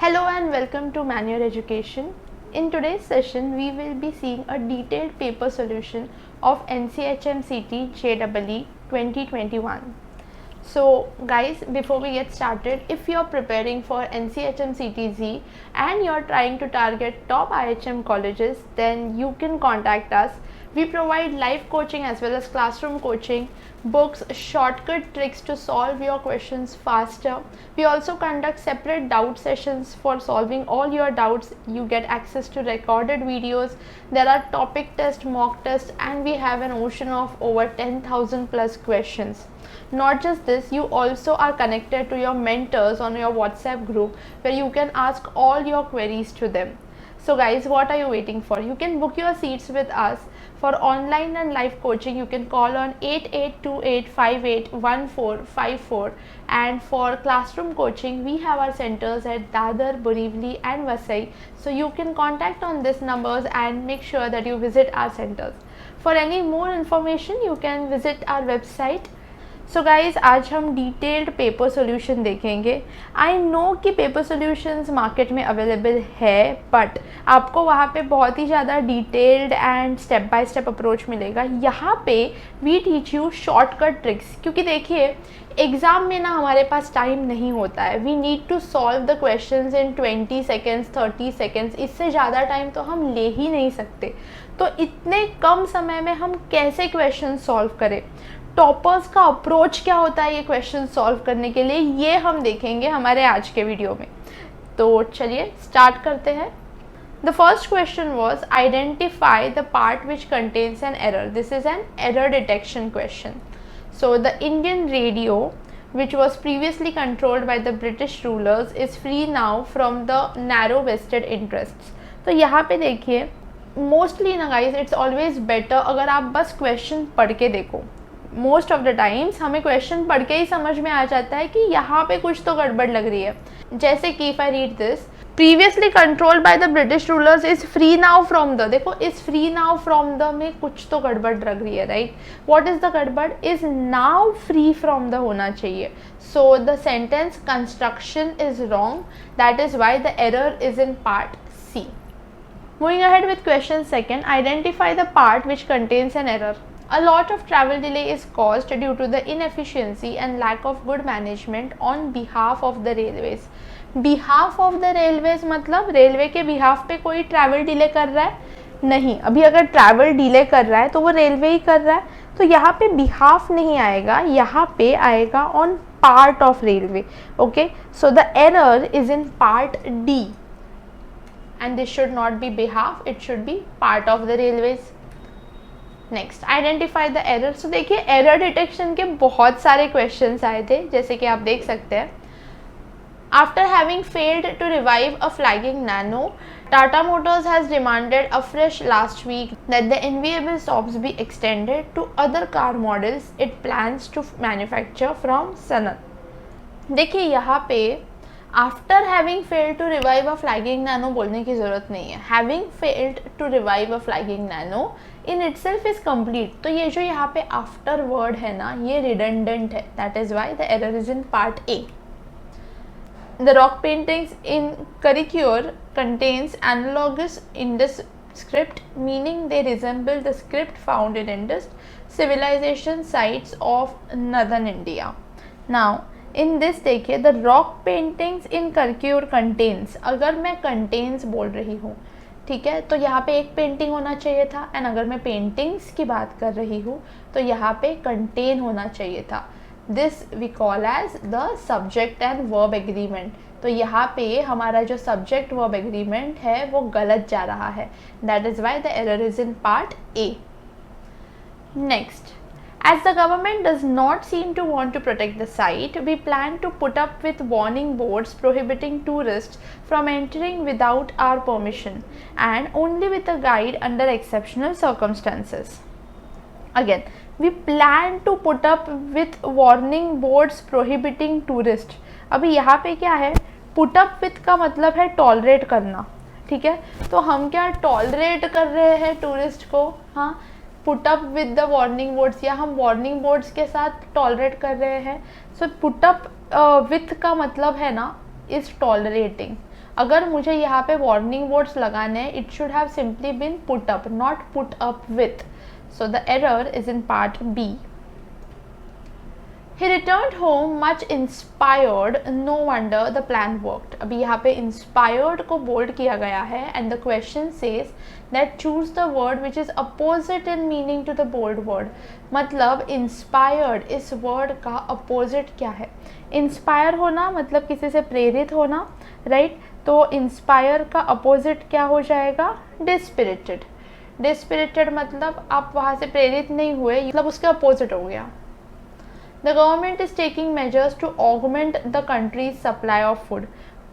Hello and welcome to Manual Education. In today's session, we will be seeing a detailed paper solution of NCHMCT JEE 2021. So guys, before we get started, if you're preparing for NCHMCT-Z and you're trying to target top IHM colleges, then you can contact us. We provide live coaching as well as classroom coaching, books, shortcut tricks to solve your questions faster. We also conduct separate doubt sessions for solving all your doubts. You get access to recorded videos. There are topic tests, mock tests, and we have an ocean of over 10,000 plus questions. Not just this, you also are connected to your mentors on your WhatsApp group where you can ask all your queries to them. So guys, what are you waiting for? You can book your seats with us. For online and live coaching, you can call on 8828581454, and for classroom coaching, we have our centers at Dadar, Borivali and Vasai. So you can contact on these numbers and make sure that you visit our centers. For any more information, you can visit our website. So guys, आज हम detailed paper solution देखेंगे. I know कि paper solutions market में available है, but आपको वहाँ पे बहुत ही ज़्यादा detailed and step by step approach मिलेगा. यहाँ पे we teach you shortcut tricks, क्योंकि देखिए एग्ज़ाम में ना हमारे पास टाइम नहीं होता है. We need to solve the questions in 20 seconds 30 seconds. इससे ज़्यादा टाइम तो हम ले ही नहीं सकते. तो इतने कम समय में हम कैसे क्वेश्चन सॉल्व करें, टॉपर्स का अप्रोच क्या होता है ये क्वेश्चन सॉल्व करने के लिए, ये हम देखेंगे हमारे आज के वीडियो में. तो चलिए स्टार्ट करते हैं. The first question was identify the part which contains an error. This is an error detection question. So the Indian radio which was previously controlled by the British rulers is free now from the narrow vested interests. तो यहाँ पे देखिए, mostly ना guys it's always better अगर आप बस question पढ़ के देखो. मोस्ट ऑफ द टाइम्स हमें क्वेश्चन पढ़ के ही समझ में आ जाता है कि यहाँ पे कुछ तो गड़बड़ लग रही है. जैसे कि if I read this, previously controlled by the British rulers is free now from the. देखो, is free now from the में कुछ तो गड़बड़ लग रही है, राइट. व्हाट इज द गड़बड़? Is now free from the होना चाहिए. So the sentence construction is wrong. That is why the error is in part C. Moving ahead with question second, identify the part which contains an error. A lot of travel delay is caused due to the inefficiency and lack of good management on behalf of the railways. Behalf of the railways मतलब railway के behalf पे कोई travel delay कर रहा है? नहीं. अभी अगर ट्रैवल डिले कर रहा है तो वो रेलवे ही कर रहा है. तो यहाँ पे behalf नहीं आएगा, यहाँ पे आएगा on part of railway. Okay, so the error is in part D. And this should not be behalf, it should be part of the railways. Next, identify the error. So देखिए, error detection के बहुत सारे questions आए थे, जैसे कि आप देख सकते हैं. After having failed to revive a flagging Nano, Tata Motors has demanded afresh last week that the enviable stops be extended to other car models it plans to manufacture from Sanat. देखिए यहाँ पे after having failed to revive a flagging nano बोलने की ज़रूरत नहीं है. Having failed to revive a flagging nano in itself is complete. तो ये जो यहाँ पे आफ्टर वर्ड है ना, ये रिडंडेंट है. That is why the error is in part A. The rock paintings in Karikiyoor contains analogous Indus script, meaning they resemble the script found in Indus civilization sites of northern India. Now in this देखिए, the rock paintings in Karikiyoor contains. अगर मैं contains बोल रही हूँ, ठीक है, तो यहाँ पे एक पेंटिंग होना चाहिए था. एंड अगर मैं पेंटिंग्स की बात कर रही हूँ तो यहाँ पे कंटेन होना चाहिए था. This we call as the subject and verb agreement. तो यहाँ पे हमारा जो सब्जेक्ट वर्ब एग्रीमेंट है वो गलत जा रहा है. That is why the error is in part A. Next, as the government does not seem to want to protect the site, we plan to put up with warning boards prohibiting tourists from entering without our permission and only with a guide under exceptional circumstances. Again, we plan to put up with warning boards prohibiting tourists. अभी यहाँ पे क्या है? put up with का मतलब है tolerate करना, ठीक है. तो हम क्या टॉलरेट कर रहे हैं टूरिस्ट को? हाँ, put up with the warning boards, या हम वार्निंग बोर्ड्स के साथ टॉलरेट कर रहे हैं. सो पुट अप विथ का मतलब है ना इज टॉलरेटिंग. अगर मुझे यहाँ पे वार्निंग वर्ड्स लगाने हैं, it should have simply been put up, not put up with. So the error is in part B. He returned home much inspired, no wonder the plan worked. अभी यहाँ पे inspired को bold किया गया है and the question says that choose the word which is opposite in meaning to the bold word. मतलब inspired इस word का opposite क्या है? Inspire होना मतलब किसी से प्रेरित होना, right? तो inspire का opposite क्या हो जाएगा? Dispirited. Dispirited मतलब आप वहाँ से प्रेरित नहीं हुए, मतलब उसके opposite हो गया. The government is taking measures to augment the country's supply of food.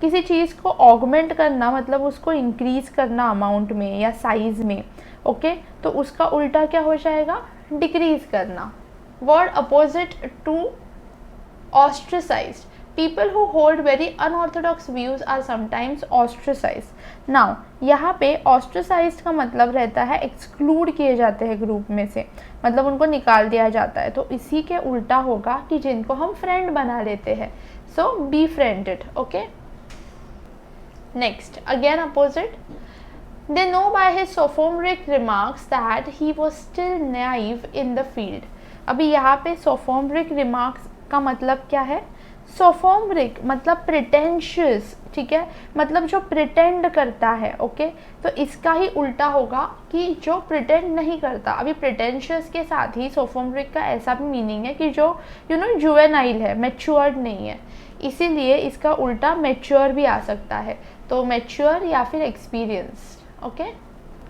किसी चीज़ को augment करना मतलब उसको increase करना amount में या size में, ओके तो उसका उल्टा क्या हो जाएगा? decrease करना. Word opposite to ostracized. People who hold very unorthodox views are sometimes ostracized. Now यहाँ पे ostracized का मतलब रहता है exclude किए जाते हैं ग्रुप में से, मतलब उनको निकाल दिया जाता है. तो इसी के उल्टा होगा कि जिनको हम फ्रेंड बना लेते हैं. So befriended. Okay. Next, again opposite. They know by his sophomoric remarks that he was still naive in the field. अभी यहाँ पे sophomoric remarks का मतलब क्या है? सोफोम्ब्रिक मतलब प्रिटेंशियस, ठीक है, मतलब जो प्रिटेंड करता है, ओके तो इसका ही उल्टा होगा कि जो प्रिटेंड नहीं करता. अभी प्रिटेंशियस के साथ ही सोफोम्ब्रिक का ऐसा भी मीनिंग है कि जो जुवेनाइल है, मैच्योर्ड नहीं है, इसीलिए इसका उल्टा मैच्योर भी आ सकता है. तो मैच्योर या फिर experience. Okay,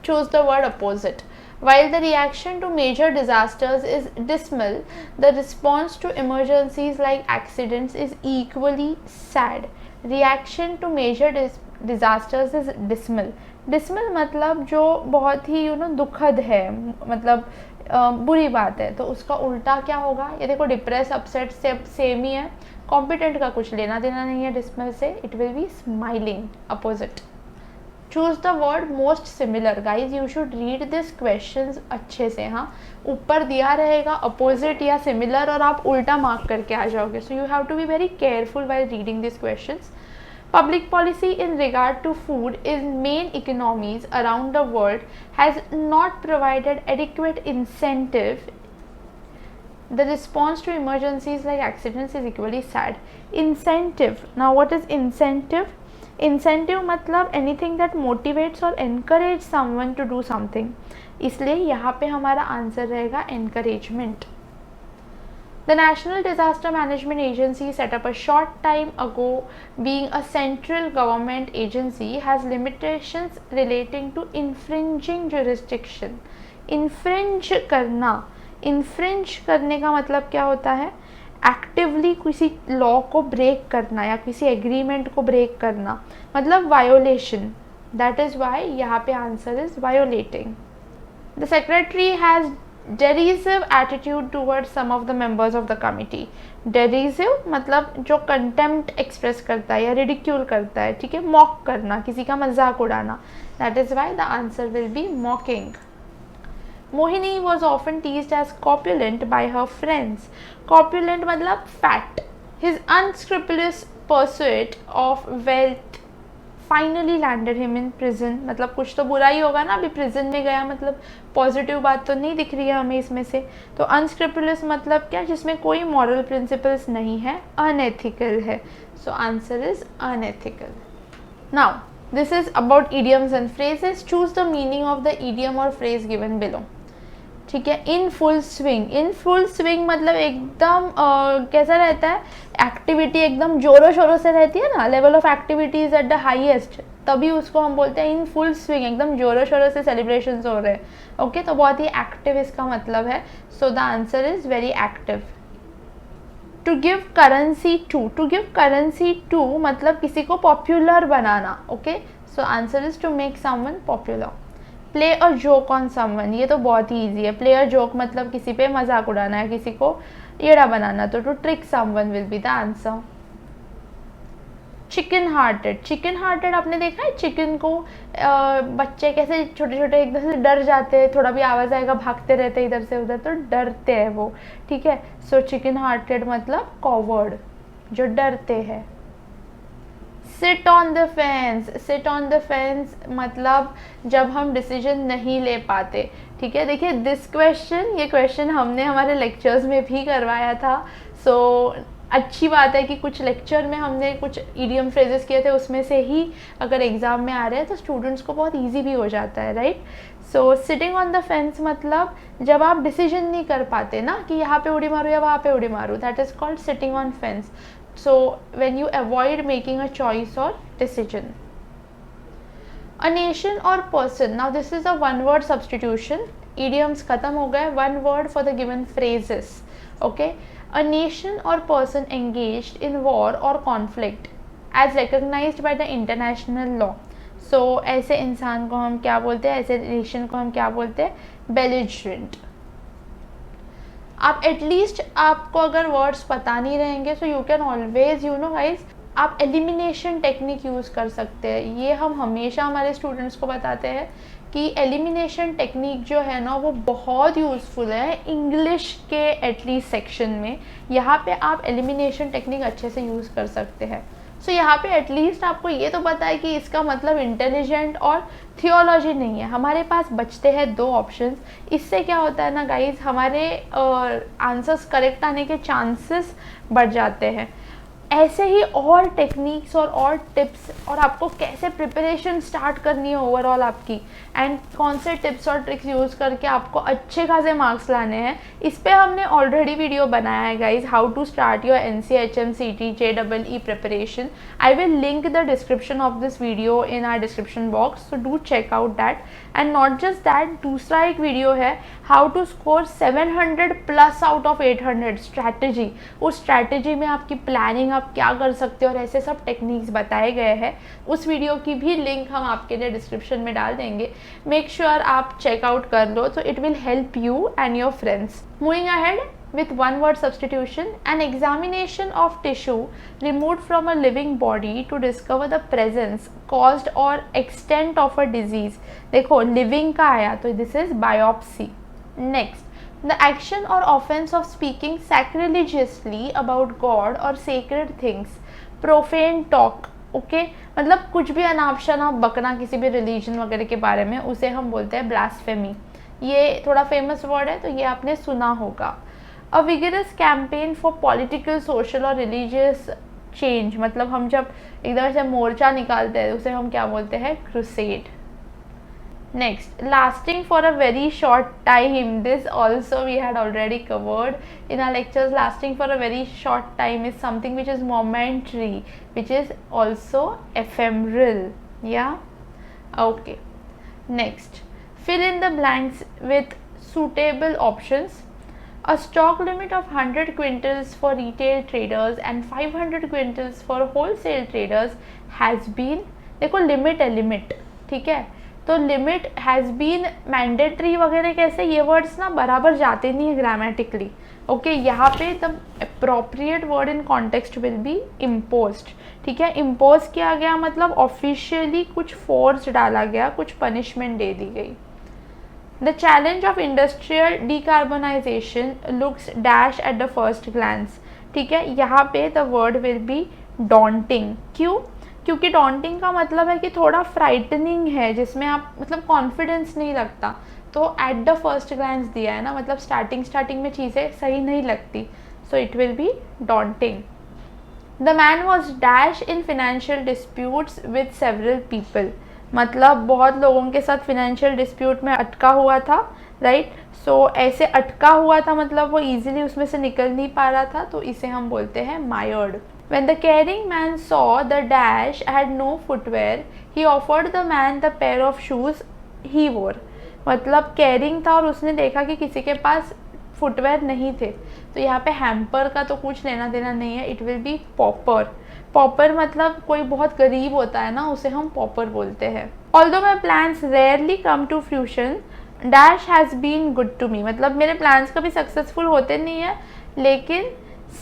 choose the word opposite. While the reaction to major disasters is dismal, the response to emergencies like accidents is equally sad. Reaction to major disasters is dismal. Dismal मतलब जो बहुत ही दुखद है, मतलब बुरी बात है. तो उसका उल्टा क्या होगा? ये देखो डिप्रेस, अपसेट से सेम ही है. कॉम्पिटेंट का कुछ लेना देना नहीं है डिस्मल से. It will B smiling. Opposite. Choose the word most similar. Guys you should read this questions अच्छे से. हाँ, ऊपर दिया रहेगा अपोजिट या सिमिलर और आप उल्टा मार्क करके आ जाओगे. So you have to be very careful while reading this questions. Public policy in regard to food in main economies around the world has not provided adequate incentive. The response to emergencies like accidents is equally sad. Incentive. Now what is incentive? Incentive मतलब anything that motivates और encourage someone to do something, इसलिए यहाँ पे हमारा answer रहेगा encouragement. The national disaster management agency set up a short time ago being a central government agency has limitations relating to infringing jurisdiction. Infringe करना, infringe करने का मतलब क्या होता है? एक्टिवली किसी लॉ को ब्रेक करना या किसी एग्रीमेंट को ब्रेक करना, मतलब वायोलेशन. दैट इज़ वाई यहाँ पे answer is violating. The secretary has derisive attitude towards some of the members of the committee. Derisive मतलब जो कंटेम्प्ट एक्सप्रेस करता है या रिडिक्यूल करता है, ठीक है, मॉक करना, किसी का मजाक उड़ाना. That is why the answer will B मॉकिंग. Mohini was often teased as corpulent by her friends. Corpulent मतलब fat. His unscrupulous pursuit of wealth finally landed him in prison. मतलब कुछ तो बुरा ही होगा ना, अभी prison में गया, मतलब पॉजिटिव बात तो नहीं दिख रही है हमें इसमें से. तो unscrupulous मतलब क्या? जिसमें कोई moral principles नहीं है, unethical है. So answer is unethical. Now this is about idioms and phrases. Choose the meaning of the idiom or phrase given below. ठीक है. In full swing. In full swing मतलब एकदम कैसा रहता है? एक्टिविटी एकदम जोरों शोरों से रहती है ना, level of activity is at the highest, तभी उसको हम बोलते हैं इन फुल स्विंग. एकदम जोरों शोरों से सेलिब्रेशंस हो रहे हैं, ओके तो बहुत ही एक्टिव इसका मतलब है. So the answer is very active. To give currency to. To give currency to मतलब किसी को पॉपुलर बनाना, okay so answer is to make someone popular. Play a joke on someone, ये तो बहुत ही ईजी है. प्ले अ जोक मतलब किसी पे मजाक उड़ाना है, किसी को येड़ा बनाना. तो to trick someone will be the answer. Chicken hearted. Chicken hearted आपने देखा है चिकन को बच्चे कैसे छोटे छोटे एकदम से डर जाते हैं, थोड़ा भी आवाज़ आएगा भागते रहते हैं इधर से उधर, तो डरते हैं वो, ठीक है. सो चिकन हार्टेड मतलब कॉवर्ड, जो डरते हैं. Sit on the fence, sit on the fence मतलब जब हम डिसीजन नहीं ले पाते, ठीक है। देखिए दिस क्वेश्चन, ये क्वेश्चन हमने हमारे लेक्चर्स में भी करवाया था। सो अच्छी बात है कि कुछ लेक्चर में हमने कुछ इडियम फ्रेजेस किए थे, उसमें से ही अगर एग्ज़ाम में आ रहे हैं तो स्टूडेंट्स को बहुत ईजी भी हो जाता है, right. So sitting on the fence मतलब जब आप डिसीजन नहीं कर पाते ना कि यहाँ पे उड़ी मारूँ या वहाँ पे उड़ी मारूँ, that is called sitting on fence. So when you avoid making a choice or decision. A nation or person, now this is a one word substitution, idioms खत्म हो गए, one word for the given phrases, okay. A nation or person engaged in war or conflict as recognized by the international law. So ऐसे इंसान को हम क्या बोलते हैं, ऐसे नेशन को हम क्या बोलते हैं, belligerent. आप एटलीस्ट आपको अगर वर्ड्स पता नहीं रहेंगे so you can always you know guys, आप एलिमिनेशन टेक्निक यूज़ कर सकते हैं। ये हम हमेशा हमारे स्टूडेंट्स को बताते हैं कि एलिमिनेशन टेक्निक जो है ना वो बहुत यूज़फुल है इंग्लिश के एटलीस्ट सेक्शन में। यहाँ पे आप एलिमिनेशन टेक्निक अच्छे से यूज़ कर सकते हैं। सो यहाँ पे एटलीस्ट आपको ये तो पता है कि इसका मतलब इंटेलिजेंट और थियोलॉजी नहीं है। हमारे पास बचते हैं दो ऑप्शंस। इससे क्या होता है ना गाइज, हमारे आंसर्स करेक्ट आने के चांसेस बढ़ जाते हैं। ऐसे ही और टेक्निक्स और टिप्स और आपको कैसे प्रिपरेशन स्टार्ट करनी है ओवरऑल आपकी, एंड कौन से टिप्स और ट्रिक्स यूज़ करके आपको अच्छे खासे मार्क्स लाने हैं, इस पे हमने ऑलरेडी वीडियो बनाया है guys, how to start your NCHM CT JEE preparation. I will link the description of this video in our description box, so do check out that. And not just that, दूसरा एक video है how to score 700+ out of 800 strategy. उस strategy में आपकी planning आप क्या कर सकते हो और ऐसे सब टेक्निक्स बताए गए हैं। उस वीडियो की भी लिंक हम आपके लिए डिस्क्रिप्शन में डाल देंगे। मेक श्योर आप चेकआउट कर लो, तो it will help you and your friends. Moving ahead with one word substitution, an examination of tissue removed from a living body to discover the presence, caused or extent of a disease. देखो living का आया तो this is biopsy. Next, the action or offense of speaking sacrilegiously about God or sacred things, profane talk. Okay मतलब कुछ भी अनाप शनाप बकना किसी भी रिलीजन वगैरह के बारे में, उसे हम बोलते हैं ब्लास्फेमी। ये थोड़ा फेमस वर्ड है तो ये आपने सुना होगा। A vigorous campaign for political, social और रिलीजियस चेंज, मतलब हम जब एकदम ऐसे मोर्चा निकालते हैं उसे हम क्या बोलते हैं, crusade. Next, lasting for a very short time, this also we had already covered in our lectures. Lasting for a very short time is something which is momentary, which is also ephemeral, या okay. Next, fill in the blanks with suitable options. A stock limit of 100 quintals for retail traders and 500 quintals for wholesale traders has been, देखो limit है, limit, ठीक है, तो limit has been mandatory वगैरह कैसे, ये words ना बराबर जाते नहीं है ग्रामेटिकली, ओके। यहाँ पे the appropriate word in context will be imposed, ठीक है। इम्पोज किया गया मतलब ऑफिशियली कुछ फोर्स डाला गया, कुछ पनिशमेंट दे दी गई। The challenge of industrial decarbonization looks dash at the first glance, ठीक है। यहाँ पे the word will be daunting। क्यों? क्योंकि daunting का मतलब है कि थोड़ा frightening है, जिसमें आप मतलब कॉन्फिडेंस नहीं लगता, तो at the first glance दिया है ना, मतलब स्टार्टिंग में चीज़ें सही नहीं लगती, so it will be daunting। The man was dash in financial disputes with several people, मतलब बहुत लोगों के साथ फिनेंशियल डिस्प्यूट में अटका हुआ था, राइट। सो ऐसे अटका हुआ था मतलब वो इजीली उसमें से निकल नहीं पा रहा था, तो इसे हम बोलते हैं mired. When the caring man saw the dash had no footwear, he offered the man the pair of shoes he wore, मतलब कैरिंग था और उसने देखा कि किसी के पास फुटवेयर नहीं थे, तो यहाँ पे हैम्पर का तो कुछ लेना देना नहीं है, it will be pauper. Pauper मतलब कोई बहुत गरीब होता है ना, उसे हम पॉपर बोलते हैं। Although my plans rarely come to fruition, dash has been good to me, मतलब मेरे प्लान्स कभी सक्सेसफुल होते नहीं है, लेकिन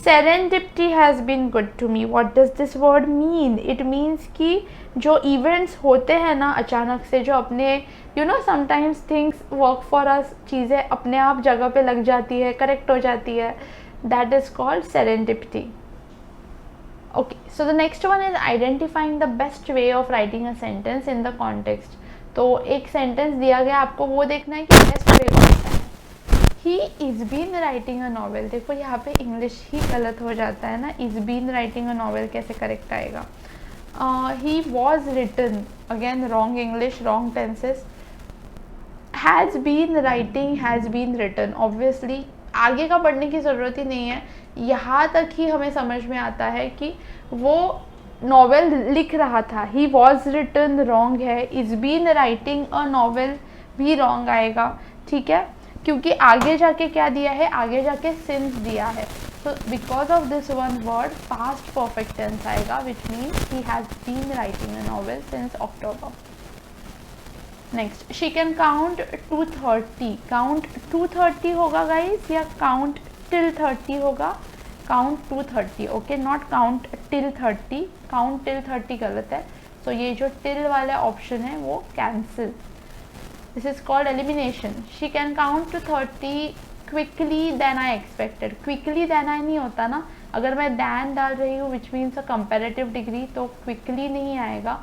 serendipity has been good to me. What does this word mean? It means कि जो इवेंट्स होते हैं ना अचानक से, जो अपने you know sometimes things work for us, चीज़ें अपने आप जगह पे लग जाती है, करेक्ट हो जाती है, that is called serendipity. Okay, so the next one is identifying the best way of writing a sentence in the context. तो एक सेंटेंस दिया गया, आपको वो देखना है कि बेस्ट वे कौन सा है। He is been writing a novel, देखो यहाँ पे इंग्लिश ही गलत हो जाता है ना, is been writing a novel कैसे करेक्ट आएगा। He was written, again wrong English, wrong tenses. Has been writing, has been written, obviously आगे का पढ़ने की ज़रूरत ही नहीं है, यहाँ तक ही हमें समझ में आता है कि वो नॉवेल लिख रहा था। ही वॉज रिटन रॉन्ग है, is been writing a novel भी रॉन्ग आएगा, ठीक है, क्योंकि आगे जाके क्या दिया है, आगे जाके सिंस दिया है। तो because of this one word past perfect tense आएगा, which means he has been writing a novel since October. Next, she can count to 30, count to 30 होगा गाइज या काउंट टिल 30 होगा, count to 30, okay, not count till 30, count till 30 गलत है। सो ये जो till वाला option है वो cancel, this is called elimination. She can count to 30 quickly than I expected, quickly than I नहीं होता ना, अगर मैं दैन डाल रही हूँ which means a comparative degree, तो क्विकली नहीं आएगा,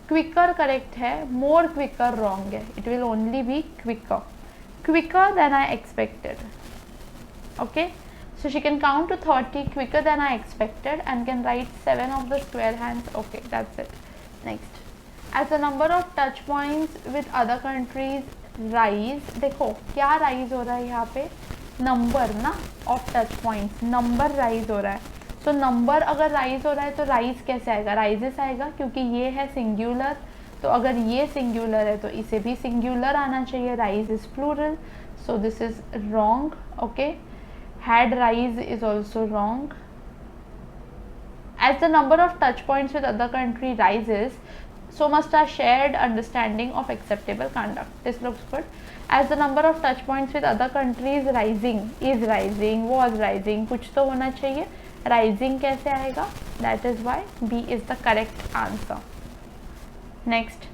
क्विकर करेक्ट है, मोर क्विकर रॉन्ग है, it will only be quicker, quicker than I expected, okay. So she can count to 30 quicker than I expected and can write 7 of the square hands. Okay, that's it. Next, as the number of touch points with other countries rise, देखो क्या rise हो रहा है यहाँ पे, number ना of touch points, number rise हो रहा है। तो नंबर अगर rise हो रहा है तो rise कैसे आएगा, rises आएगा, क्योंकि ये है सिंगुलर, तो अगर ये सिंगुलर है तो इसे भी सिंगुलर आना चाहिए, rise is plural, so this is wrong, okay. Had rise is also wrong. As the number of touch points with other country rises, so must our shared understanding of acceptable conduct. This looks good. As the number of touch points with other countries rising, is rising, was rising, कुछ तो होना चाहिए, rising कैसे आएगा, that is why B is the correct answer. Next,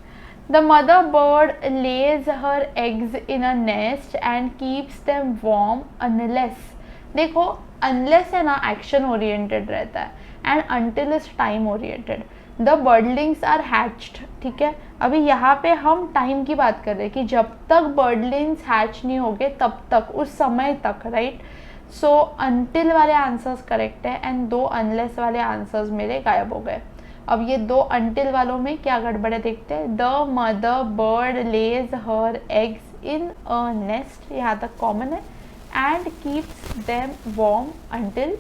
the mother bird lays her eggs in a nest and keeps them warm unless, देखो unless है ना action oriented रहता है and until is time oriented, the birdlings are hatched, ठीक है। अभी यहाँ पे हम टाइम की बात कर रहे हैं कि जब तक बर्डलिंग्स हैच नहीं हो गए तब तक, उस समय तक, राइट। सो अनटिल वाले आंसर्स करेक्ट है एंड दो अनलेस वाले आंसर्स मेरे गायब हो गए। अब ये दो अनटिल वालों में क्या गड़बड़ है देखते हैं। The mother bird lays her eggs in a nest, यहाँ तक कॉमन है, and keeps them warm until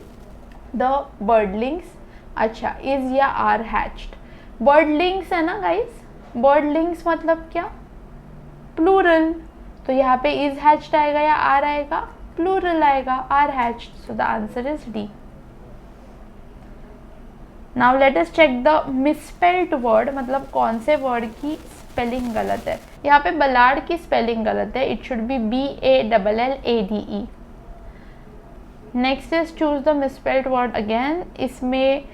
the birdlings, अच्छा is या are hatched, birdlings है ना गाइस, birdlings मतलब क्या, plural, तो यहाँ पे is hatched आएगा या are आएगा, plural आएगा, are hatched, so the answer is D. Now let us check the misspelled word, मतलब कौन से word की स्पेलिंग गलत है। यहाँ पे बलाड की स्पेलिंग गलत है, it should be BALLADE। Next is choose the misspelled word again, इसमें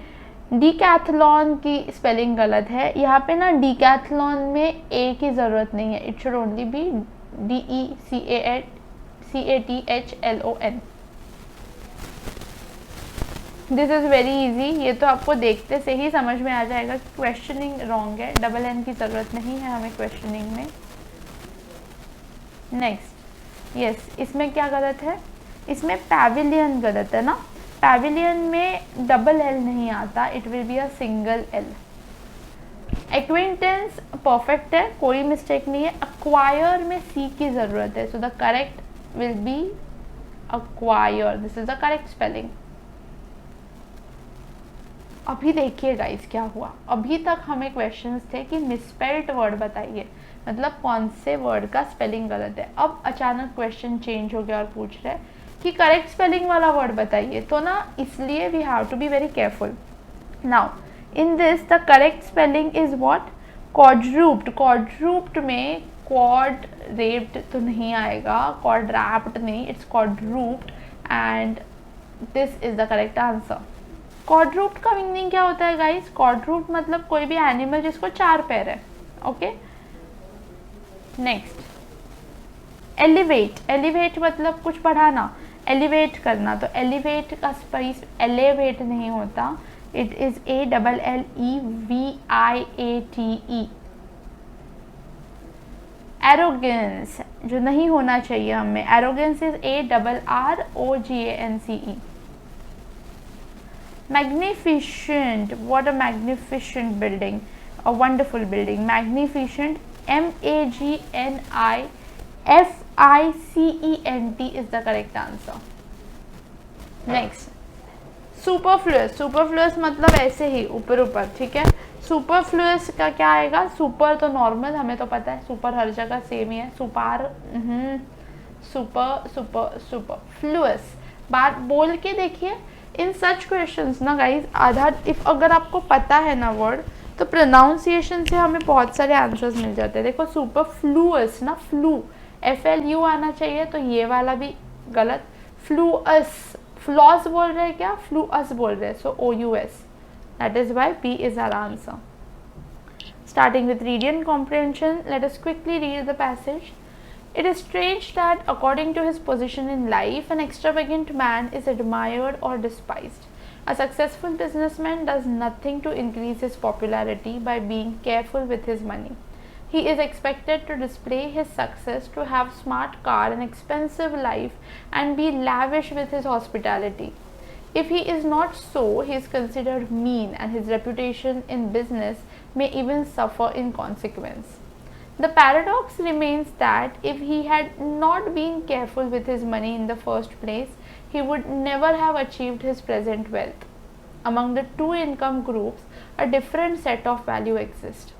डीकैथलॉन की स्पेलिंग गलत है, यहाँ पे ना डीकैथलॉन में ए की ज़रूरत नहीं है, it should only be DECATHLON। This is very easy, ये तो आपको देखते से ही समझ में आ जाएगा कि क्वेश्चनिंग रॉन्ग है, डबल एन की ज़रूरत नहीं है हमें क्वेश्चनिंग में। नेक्स्ट, यस, इसमें क्या गलत है, इसमें पैविलियन गलत है ना, पैविलियन में डबल एल नहीं आता, it will be a single L. Acquaintance perfect है, कोई मिस्टेक नहीं है। अक्वायर में सी की ज़रूरत है, so the correct will be acquire, this is the correct spelling. अभी देखिए गाइस क्या हुआ, अभी तक हमें क्वेश्चंस थे कि मिसस्पेल्ड वर्ड बताइए, मतलब कौन से वर्ड का स्पेलिंग गलत है। अब अचानक क्वेश्चन चेंज हो गया और पूछ रहे हैं कि करेक्ट स्पेलिंग वाला वर्ड बताइए, तो ना इसलिए we have to be very careful. Now in this the correct spelling is what, quadrupled. Quadrupled में क्वाड रेप्ड तो नहीं आएगा, क्वाड्रैप्ड नहीं, it's quadrupled and this is the correct answer. Quadrupled का मीनिंग क्या होता है गाइस, क्वाड्रूप्ड मतलब कोई भी एनिमल जिसको चार पैर है, ओके। Next, elevate. एलिवेट मतलब कुछ बढ़ाना, एलिवेट करना, तो एलिवेट का स्पेस एलिवेट नहीं होता, It is ALLEVIATE. एरोगेंस, जो नहीं होना चाहिए हमें. Arrogance is ARROGANCE. Magnificent, what a magnificent building, a wonderful building. Magnificent, MAGNIFICENT is the correct answer. Next, superfluous. Superfluous मतलब ऐसे ही ऊपर ऊपर, ठीक है. सुपरफ्लुअस का क्या आएगा? सुपर तो नॉर्मल, हमें तो पता है सुपर हर जगह सेम ही है. Super super superfluous. बात बोल के देखिए. इन सच क्वेश्चंस ना गाइज, आधा इफ अगर आपको पता है ना वर्ड, तो प्रोनाउंसिएशन से हमें बहुत सारे आंसर्स मिल जाते हैं. देखो सुपरफ्लुअस ना, फ्लू FLU आना चाहिए, तो ये वाला भी गलत. फ्लूअस, फ्लॉस बोल रहे हैं क्या? फ्लूअस बोल रहे हैं, सो OUS. That is why B is our answer. Starting with reading comprehension, let us quickly read the passage. It is strange that, according to his position in life, an extravagant man is admired or despised. A successful businessman does nothing to increase his popularity by being careful with his money. He is expected to display his success, to have smart car and expensive life, and be lavish with his hospitality. If he is not so, he is considered mean, and his reputation in business may even suffer in consequence. The paradox remains that if he had not been careful with his money in the first place, he would never have achieved his present wealth. Among the two income groups, a different set of value exists.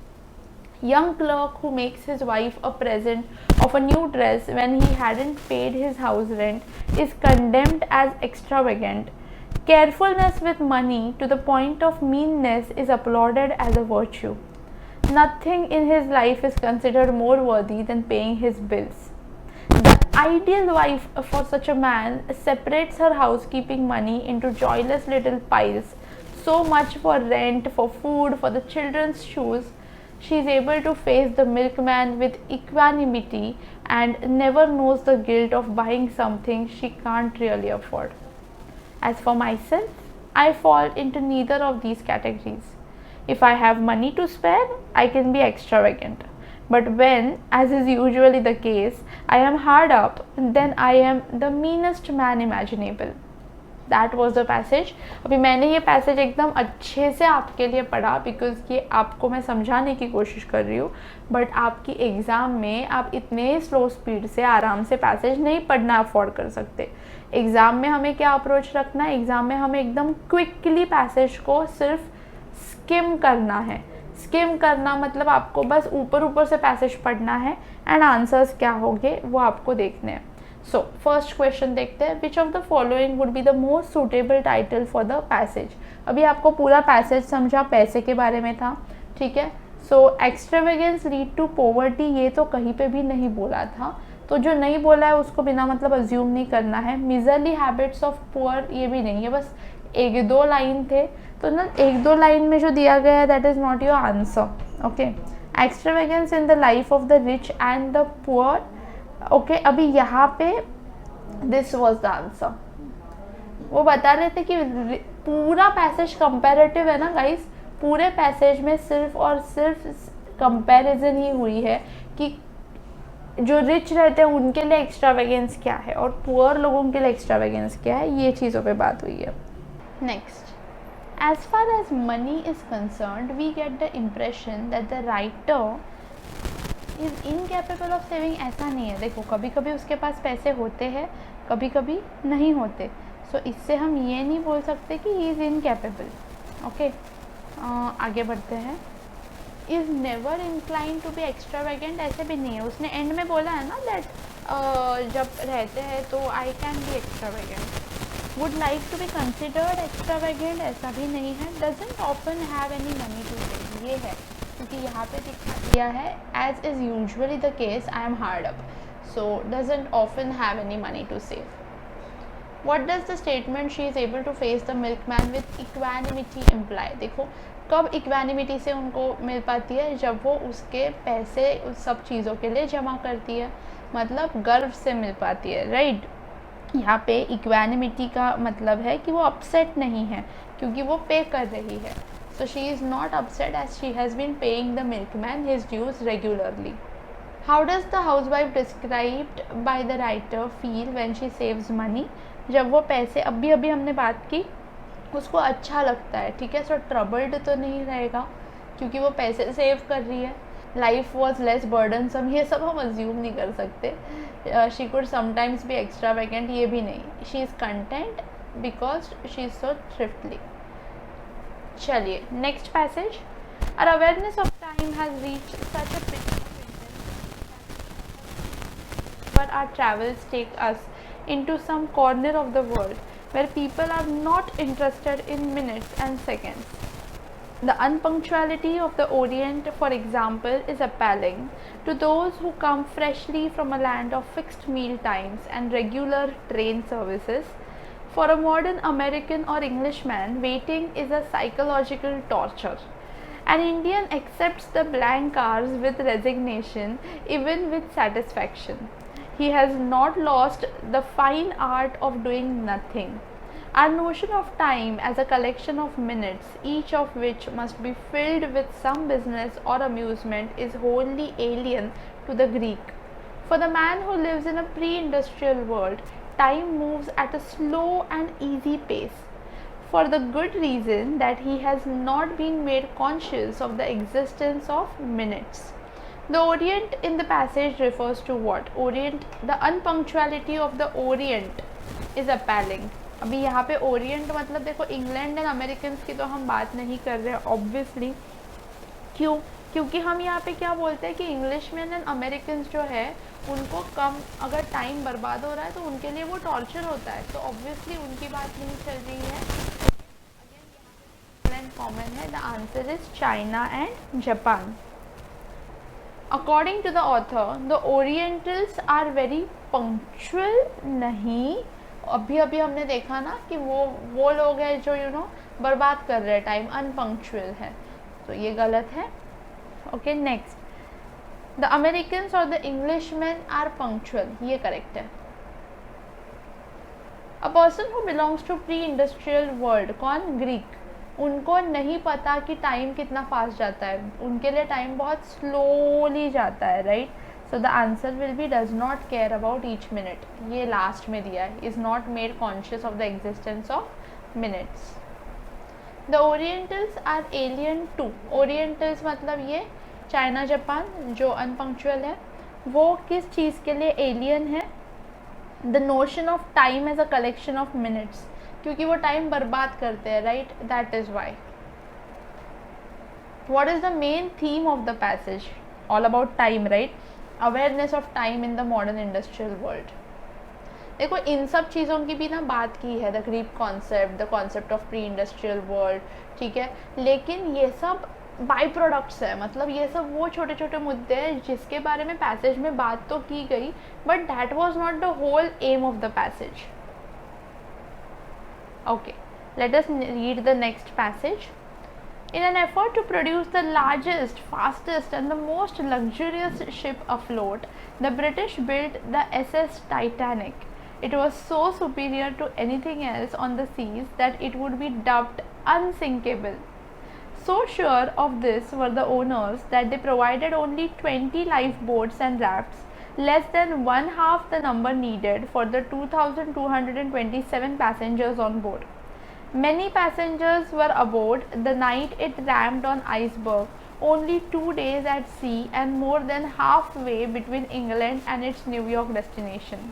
Young clerk who makes his wife a present of a new dress when he hadn't paid his house rent is condemned as extravagant. Carefulness with money to the point of meanness is applauded as a virtue. Nothing in his life is considered more worthy than paying his bills. The ideal wife for such a man separates her housekeeping money into joyless little piles, so much for rent, for food, for the children's shoes. She is able to face the milkman with equanimity and never knows the guilt of buying something she can't really afford. As for myself, I fall into neither of these categories. If I have money to spare, I can be extravagant. But when, as is usually the case, I am hard up, then I am the meanest man imaginable. That was the passage. अभी मैंने ये passage एकदम अच्छे से आपके लिए पढ़ा, because ये आपको मैं समझाने की कोशिश कर रही हूँ, बट आपकी एग्ज़ाम में आप इतने स्लो स्पीड से आराम से पैसेज नहीं पढ़ना अफोर्ड कर सकते. एग्ज़ाम में हमें क्या अप्रोच रखना है? एग्ज़ाम में हमें एकदम क्विकली पैसेज को सिर्फ स्किम करना है. स्किम करना मतलब आपको बस ऊपर ऊपर से पैसेज पढ़ना है, एंड आंसर्स क्या होंगे वो आपको देखने हैं. सो फर्स्ट क्वेश्चन देखते हैं. Which of the following would be the most suitable title for the passage. अभी आपको पूरा पैसेज समझा, पैसे के बारे में था, ठीक है. सो एक्सट्रावेगेंस लीड टू पॉवर्टी, ये तो कहीं पे भी नहीं बोला था, तो जो नहीं बोला है उसको बिना मतलब अज्यूम नहीं करना है. मिजरली हैबिट्स ऑफ पुअर, ये भी नहीं है, बस एक दो लाइन थे, तो ना एक दो लाइन में जो दिया गया है that is not your answer. Okay. Extravagance in the life of the rich and the poor. Okay, अभी यहाँ पे दिस वॉज द आंसर. वो बता रहे थे कि पूरा पैसेज कंपैरेटिव है ना गाइस, पूरे पैसेज में सिर्फ और सिर्फ कंपैरिजन ही हुई है कि जो रिच रहते हैं उनके लिए एक्स्ट्रावेगेंस क्या है और पुअर लोगों के लिए एक्स्ट्रावेगेंस क्या है, ये चीज़ों पे बात हुई है. Next, as far as money is concerned we get the impression that the writer is incapable of saving. ऐसा नहीं है. देखो, कभी कभी उसके पास पैसे होते हैं, कभी कभी नहीं होते. सो इससे हम ये नहीं बोल सकते कि ही इज़ इनकैपेबल. ओके, आगे बढ़ते हैं. Is never incline to be extravagant, ऐसे भी नहीं है. उसने एंड में बोला है ना दैट जब रहते हैं तो I can be extravagant. Would like to be considered extravagant, ऐसा भी नहीं है. Doesn't often have any money to save, ये है, क्योंकि यहाँ पे दिखा दिया है as is usually the case I am hard up. So doesn't often have any money to save. What does the statement she is able to face the milkman with equanimity imply? देखो, कब equanimity से उनको मिल पाती है? जब वो उसके पैसे उस सब चीज़ों के लिए जमा करती है, मतलब गर्व से मिल पाती है, राइट. यहाँ पे इक्वानिमिटी का मतलब है कि वो अपसेट नहीं है क्योंकि वो पे कर रही है. So she is not upset as she has been paying the milkman his dues regularly. How does the housewife described by the writer feel when she saves money? जब वो पैसे अभी हमने बात की, उसको अच्छा लगता है, ठीक है. सो ट्रबल्ड तो नहीं रहेगा क्योंकि वो पैसे सेव कर रही है. लाइफ वॉज लेस बर्डनसम, ये सब हम अज्यूम नहीं कर सकते. She could sometimes be extra vacant, ये भी नहीं. She is content because she is so thriftly. चलिए next passage. Our awareness of time has reached such a pitch but our travels take us into some corner of the world where people are not interested in minutes and seconds. The unpunctuality of the Orient, for example, is appalling to those who come freshly from a land of fixed meal times and regular train services. For a modern American or Englishman, waiting is a psychological torture. An Indian accepts the blank hours with resignation, even with satisfaction. He has not lost the fine art of doing nothing. Our notion of time as a collection of minutes, each of which must be filled with some business or amusement, is wholly alien to the Greek. For the man who lives in a pre-industrial world, time moves at a slow and easy pace, for the good reason that he has not been made conscious of the existence of minutes. The Orient in the passage refers to what? Orient, the unpunctuality of the Orient is appalling. अभी यहाँ पे Orient मतलब देखो, England and American की तो हम बात नहीं कर रहे हैं ऑब्वियसली. क्यों? क्योंकि हम यहाँ पे क्या बोलते हैं कि इंग्लिशमैन एंड अमेरिकन जो है उनको कम अगर टाइम बर्बाद हो रहा है तो उनके लिए वो टॉर्चर होता है. तो ऑब्वियसली उनकी बात नहीं चल रही है. इंग्लैंड कॉमन है. The answer is China and Japan. According to the author, the Orientals are very punctual. नहीं, अभी हमने देखा ना कि वो लोग हैं जो बर्बाद कर रहे हैं टाइम, अनपंक्चुअल है. तो ये गलत है. Okay next. द अमेरिकन्स और द इंग्लिशमैन आर पंक्चुअल, ये करेक्ट है. A person who belongs to pre industrial world, कौन? ग्रीक. उनको नहीं पता कि टाइम कितना फास्ट जाता है, उनके लिए टाइम बहुत स्लोली जाता है, right. So the answer will be does not care about each minute. ये लास्ट में दिया है, is not made conscious of the existence of minutes. The orientals are alien to. Orientals मतलब ये चाइना जापान जो अनपंक्चुअल है, वो किस चीज़ के लिए एलियन है? The notion of time as a collection of minutes, क्योंकि वो टाइम बर्बाद करते हैं, right. That is why. What is the main theme of the passage? All about time, right. Awareness of time in the modern industrial world. देखो इन सब चीज़ों की भी ना बात की है, the Greek concept, the concept of pre industrial world, ठीक है. लेकिन ये सब बाई प्रोडक्ट्स है, मतलब ये सब वो छोटे छोटे मुद्दे हैं जिसके बारे में पैसेज में बात तो की गई, but that was not the whole aim of the passage. Okay, let us read the next passage. In an effort to produce the largest, fastest and the most luxurious ship afloat, the British built the SS Titanic. It was so superior to anything else on the seas that it would be dubbed unsinkable. So sure of this were the owners that they provided only 20 lifeboats and rafts, less than one half the number needed for the 2,227 passengers on board. Many passengers were aboard the night it rammed on iceberg, only 2 days at sea and more than halfway between England and its New York destination.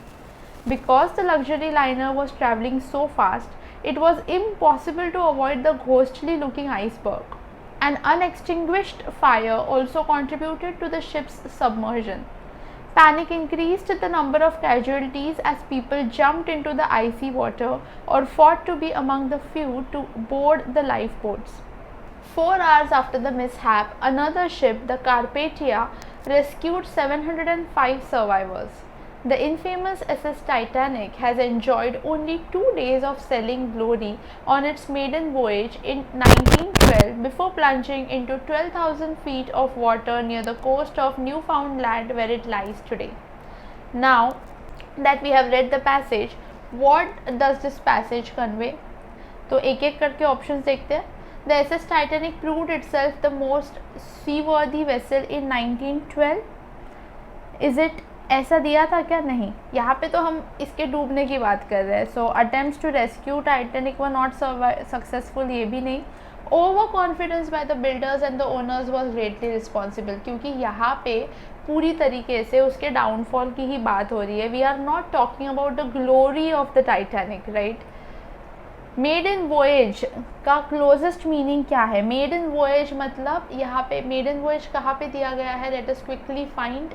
Because the luxury liner was traveling so fast, it was impossible to avoid the ghostly looking iceberg. An unextinguished fire also contributed to the ship's submersion. Panic increased the number of casualties as people jumped into the icy water or fought to be among the few to board the lifeboats. 4 hours after the mishap, another ship, the Carpathia, rescued 705 survivors. The infamous SS Titanic has enjoyed only 2 days of sailing glory on its maiden voyage in 1912 before plunging into 12,000 feet of water near the coast of Newfoundland where it lies today. Now that we have read the passage, what does this passage convey? तो एक एक करके option देखते हैं. The S S Titanic proved itself the most seaworthy vessel in 1912. Is it ऐसा दिया था क्या? नहीं. यहाँ पे तो हम इसके डूबने की बात कर रहे हैं. So attempts to rescue Titanic were not successful, ये भी नहीं. Over confidence by the builders and the owners was greatly responsible, क्योंकि यहाँ पे पूरी तरीके से उसके डाउनफॉल की ही बात हो रही है. We are not talking about the glory of the Titanic, right. Maiden voyage का क्लोजेस्ट मीनिंग क्या है? मेडन वोएज मतलब यहाँ पे मेडन वोएज कहाँ पे दिया गया है? Let us quickly find.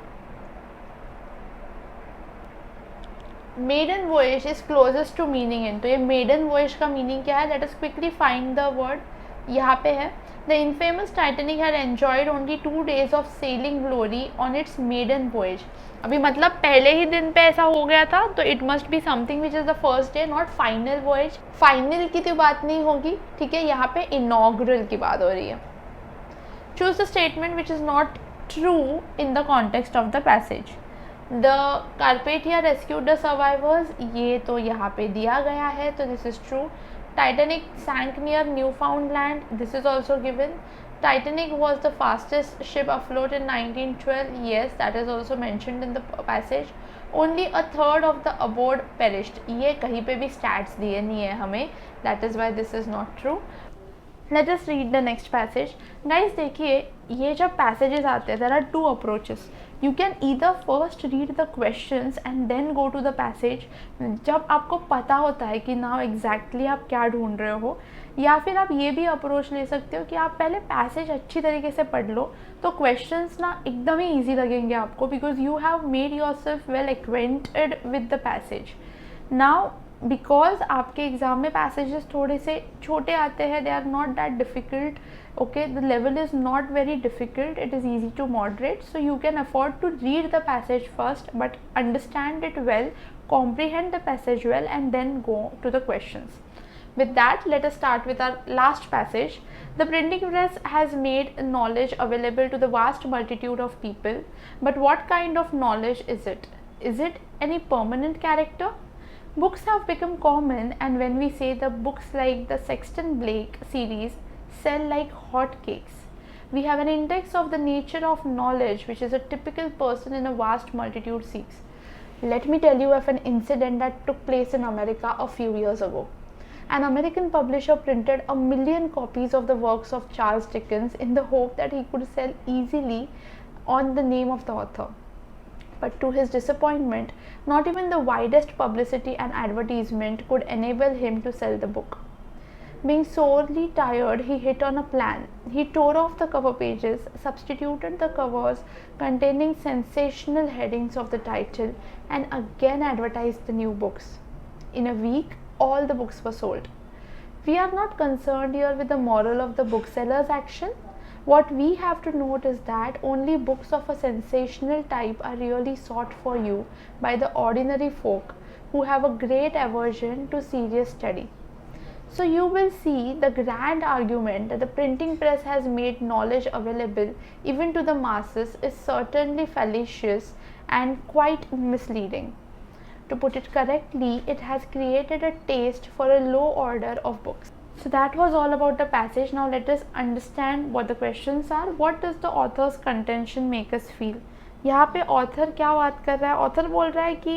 Maiden voyage is closest to meaning in. तो ये मेडन वोएज का मीनिंग क्या है? Let us quickly find the word. यहाँ पे है the infamous Titanic had enjoyed only 2 days of sailing glory on its maiden voyage. अभी मतलब पहले ही दिन पे ऐसा हो गया था, तो it must be something which is the first day, not final voyage. Final की तो बात नहीं होगी, ठीक है. यहाँ पे इनॉग्रल की बात हो रही है. Choose the statement which is not true in the context of the passage. The Carpathia rescued the survivors, ये तो यहाँ पे दिया गया है, तो this is true. Titanic sank near Newfoundland, this is also given. Titanic was the fastest ship afloat in 1912. Yes, that is also mentioned in the passage. Only a third of the aboard perished. ये कहीं पे भी stats दिए नहीं है हमें. That is why this is not true. Let us read the next passage. Guys, देखिए ये जब passages आते हैं, there are two approaches. You can either first read the questions and then go to the passage. जब आपको पता होता है कि now exactly आप क्या ढूंढ रहे हो, या फिर आप ये भी अप्रोच ले सकते हो कि आप पहले पैसेज अच्छी तरीके से पढ़ लो, तो क्वेश्चंस ना एकदम ही ईजी लगेंगे आपको, because you have made yourself well acquainted with the passage. Now because आपके एग्ज़ाम में पैसेजेस थोड़े से छोटे आते हैं, they are not that difficult. okay, the level is not very difficult, it is easy to moderate, so you can afford to read the passage first but understand it well, comprehend the passage well, and then go to the questions. With that, let us start with our last passage. The printing press has made knowledge available to the vast multitude of people, but what kind of knowledge is it? Is it any permanent character? Books have become common, and when we say the books like the Sexton Blake series sell like hot cakes, we have an index of the nature of knowledge which is a typical person in a vast multitude seeks. Let me tell you of an incident that took place in America a few years ago. An American publisher printed 1 million copies of the works of Charles Dickens in the hope that he could sell easily on the name of the author. But to his disappointment, not even the widest publicity and advertisement could enable him to sell the book. Being sorely tired, he hit on a plan. He tore off the cover pages, substituted the covers containing sensational headings of the title, and again advertised the new books. In a week, all the books were sold. We are not concerned here with the moral of the bookseller's action. What we have to note is that only books of a sensational type are really sought for you by the ordinary folk who have a great aversion to serious study. So you will see the grand argument that the printing press has made knowledge available even to the masses is certainly fallacious and quite misleading. To put it correctly, it has created a taste for a low order of books. So that was all about the passage. Now let us understand what the questions are. What does the author's contention make us feel? यहाँ पे author क्या बात कर रहा है? Author बोल रहा है कि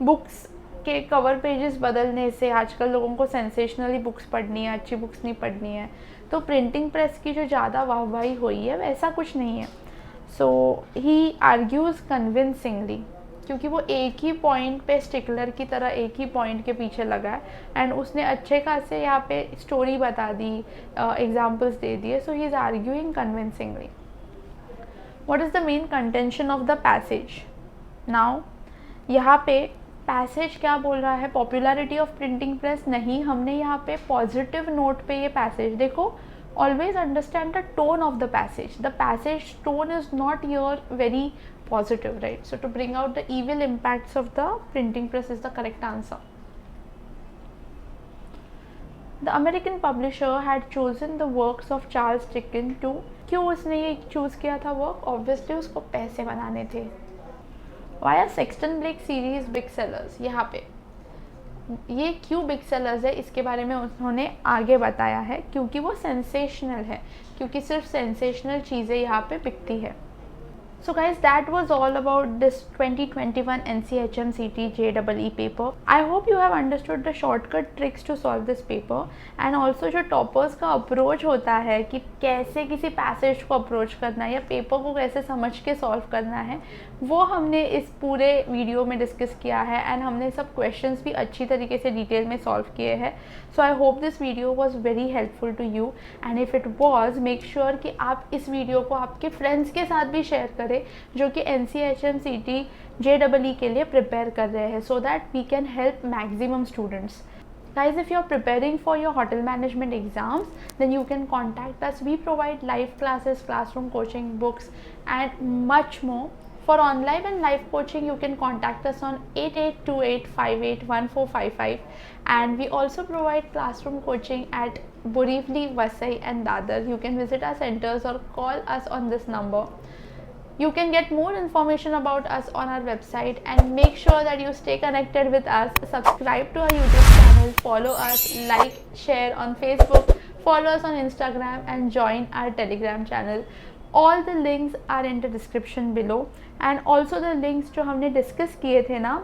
books के कवर पेजेस बदलने से आजकल लोगों को सेंसेशनली बुक्स पढ़नी है, अच्छी बुक्स नहीं पढ़नी है, तो प्रिंटिंग प्रेस की जो ज़्यादा वाहवाही हुई है वैसा कुछ नहीं है. सो ही आर्ग्यूज़ कन्विंसिंगली, क्योंकि वो एक ही पॉइंट पे स्टिकलर की तरह एक ही पॉइंट के पीछे लगा है, एंड उसने अच्छे खासे यहाँ पे स्टोरी बता दी, एग्जाम्पल्स दे दिए. So he is arguing convincingly. What is the main contention of the passage? Now यहाँ पे पैसेज क्या बोल रहा है? पॉपुलैरिटी ऑफ प्रिंटिंग प्रेस नहीं, हमने यहाँ पे पॉजिटिव नोट पे ये पैसेज देखो. Always understand the tone of the passage. The passage tone is not your very positive, right? So to bring out the evil impacts of the printing press is the correct answer. The American publisher had chosen the works of Charles Dickens to, क्यों उसने ये choose किया था work? Obviously उसको पैसे बनाने थे. Why are Sexton Blake series big sellers? यहाँ पे ये क्यों बिग सेलर्स है इसके बारे में उन्होंने आगे बताया है, क्योंकि वो सेंसेशनल है, क्योंकि सिर्फ सेंसेशनल चीज़ें यहाँ पे बिकती है। So guys, that was all about this 2021 NCHM CT JEE paper. I hope you have understood the shortcut tricks to solve this paper and also जो toppers का approach होता है कि कैसे किसी passage को approach करना है या paper को कैसे समझ के solve करना है, वो हमने इस पूरे वीडियो में डिस्कस किया है एंड हमने सब क्वेश्चंस भी अच्छी तरीके से डिटेल में सॉल्व किए हैं। So I hope this video was very helpful to you and if it was, make sure कि आप इस वीडियो को आपके फ्रेंड्स के साथ भी शेयर करें जो कि NCHM CT JEE के लिए प्रिपेयर कर रहे हैं, so that we can help maximum students. Guys, if you're preparing for your hotel management exams, then you can contact us. We provide live classes, classroom coaching, books and much more. For online and live coaching, you can contact us on 8828581455, and we also provide classroom coaching at Borivali, Vasai and Dadar. You can visit our centers or call us on this number. You can get more information about us on our website, and make sure that you stay connected with us. Subscribe to our YouTube channel, follow us, like, share on Facebook, follow us on Instagram and join our Telegram channel. All the links are in the description below, and also the links जो हमने discuss किए थे ना,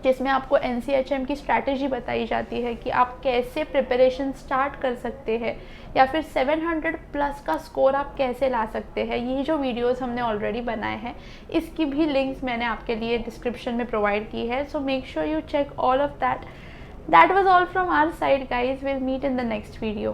जिसमें आपको NCHM की strategy बताई जाती है कि आप कैसे प्रिपरेशन स्टार्ट कर सकते हैं या फिर 700 प्लस का स्कोर आप कैसे ला सकते हैं, ये जो वीडियोस हमने ऑलरेडी बनाए हैं इसकी भी लिंक्स मैंने आपके लिए डिस्क्रिप्शन में प्रोवाइड की है। So make sure you check all of that. That was all from our side guys. Will meet in the next video.